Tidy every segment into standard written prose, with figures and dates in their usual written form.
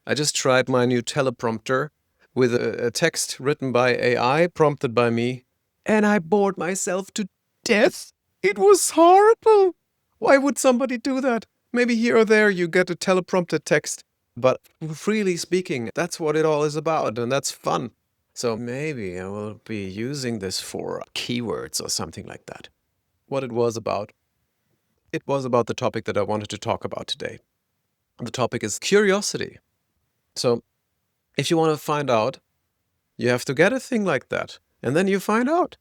I just tried my new teleprompter with a text written by AI, prompted by me, and I bored myself to death. It was horrible. Why would somebody do that? Maybe here or there you get a teleprompted text, but freely speaking, that's what it all is about, and that's fun. So maybe I will be using this for keywords or something like that. What it was about? It was about the topic that I wanted to talk about today. The topic is curiosity. So if you want to find out, you have to get a thing like that, and then you find out.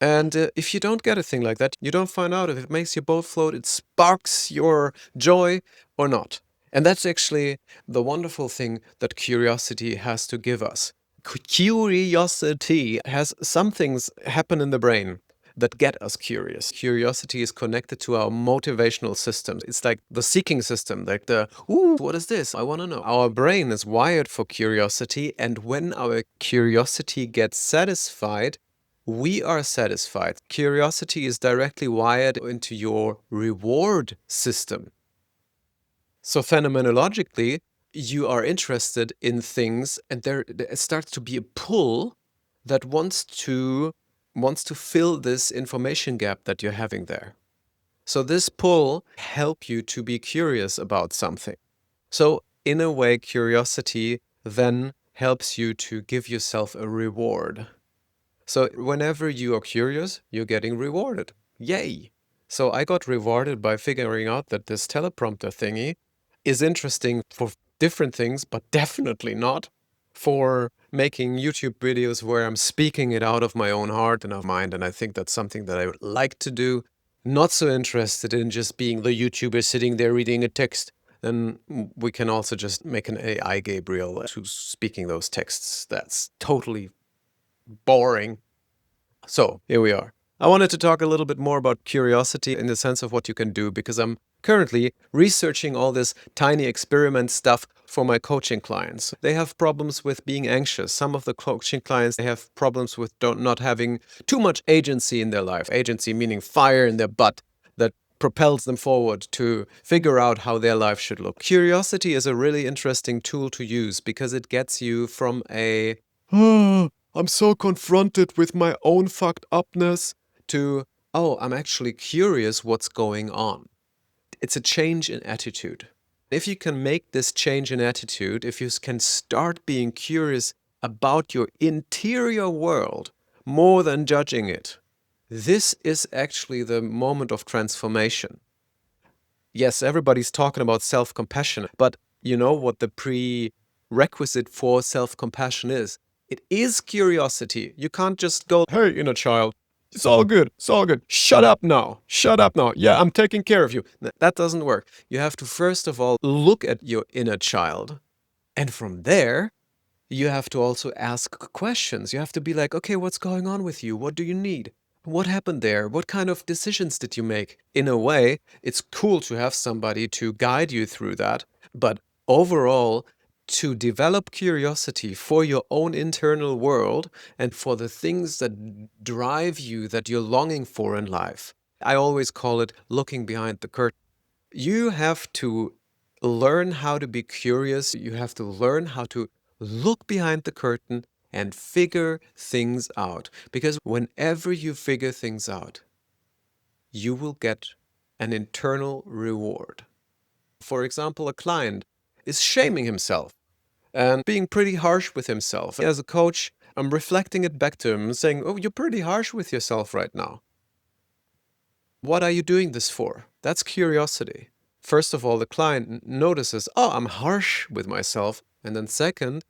And if you don't get a thing like that, you don't find out if it makes your boat float, it sparks your joy or not. And that's actually the wonderful thing that curiosity has to give us. Curiosity has some things happen in the brain that get us curious. Curiosity is connected to our motivational system. It's like the seeking system, like ooh, what is this? I want to know. Our brain is wired for curiosity, and when our curiosity gets satisfied, we are satisfied. Curiosity is directly wired into your reward system. So phenomenologically, you are interested in things, and there starts to be a pull that wants to fill this information gap that you're having there. So this pull helps you to be curious about something. So in a way, curiosity then helps you to give yourself a reward. So whenever you are curious, you're getting rewarded. Yay! So I got rewarded by figuring out that this teleprompter thingy is interesting for different things, but definitely not for making YouTube videos where I'm speaking it out of my own heart and of mind. And I think that's something that I would like to do. Not so interested in just being the YouTuber sitting there reading a text. Then we can also just make an AI Gabriel who's speaking those texts. That's totally boring. So here we are. I wanted to talk a little bit more about curiosity in the sense of what you can do, because I'm currently researching all this tiny experiment stuff for my coaching clients. They have problems with being anxious. Some of the coaching clients, they have problems with not having too much agency in their life. Agency meaning fire in their butt that propels them forward to figure out how their life should look. Curiosity is a really interesting tool to use because it gets you from a I'm so confronted with my own fucked upness to, oh, I'm actually curious what's going on. It's a change in attitude. If you can make this change in attitude, if you can start being curious about your interior world more than judging it, this is actually the moment of transformation. Yes, everybody's talking about self-compassion, but you know what the prerequisite for self-compassion is? It is curiosity. You can't just go, hey, inner child, it's all good, it's all good. Shut up now, shut up now. Yeah, I'm taking care of you. That doesn't work. You have to first of all look at your inner child, and from there, you have to also ask questions. You have to be like, okay, what's going on with you? What do you need? What happened there? What kind of decisions did you make? In a way, it's cool to have somebody to guide you through that. But overall, to develop curiosity for your own internal world and for the things that drive you, that you're longing for in life, I always call it looking behind the curtain. You have to learn how to be curious. You have to learn how to look behind the curtain and figure things out. Because whenever you figure things out, you will get an internal reward. For example, a client is shaming himself and being pretty harsh with himself. As a coach, I'm reflecting it back to him and saying, oh, you're pretty harsh with yourself right now. What are you doing this for? That's curiosity. First of all, the client notices, oh, I'm harsh with myself. And then second,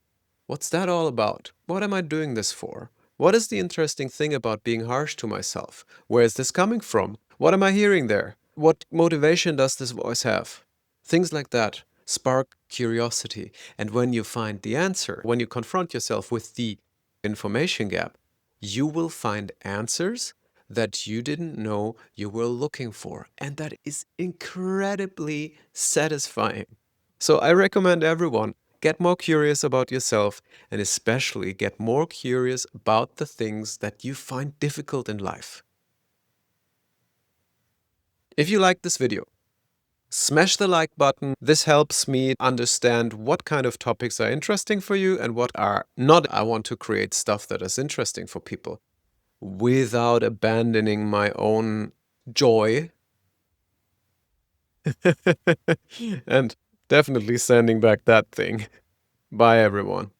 what's that all about? What am I doing this for? What is the interesting thing about being harsh to myself? Where is this coming from? What am I hearing there? What motivation does this voice have? Things like that spark curiosity. And when you find the answer, when you confront yourself with the information gap, you will find answers that you didn't know you were looking for. And that is incredibly satisfying. So I recommend everyone get more curious about yourself, and especially get more curious about the things that you find difficult in life. If you like this video, Smash the like button. This helps me understand what kind of topics are interesting for you and what are not. I want to create stuff that is interesting for people without abandoning my own joy and definitely sending back that thing. Bye, everyone.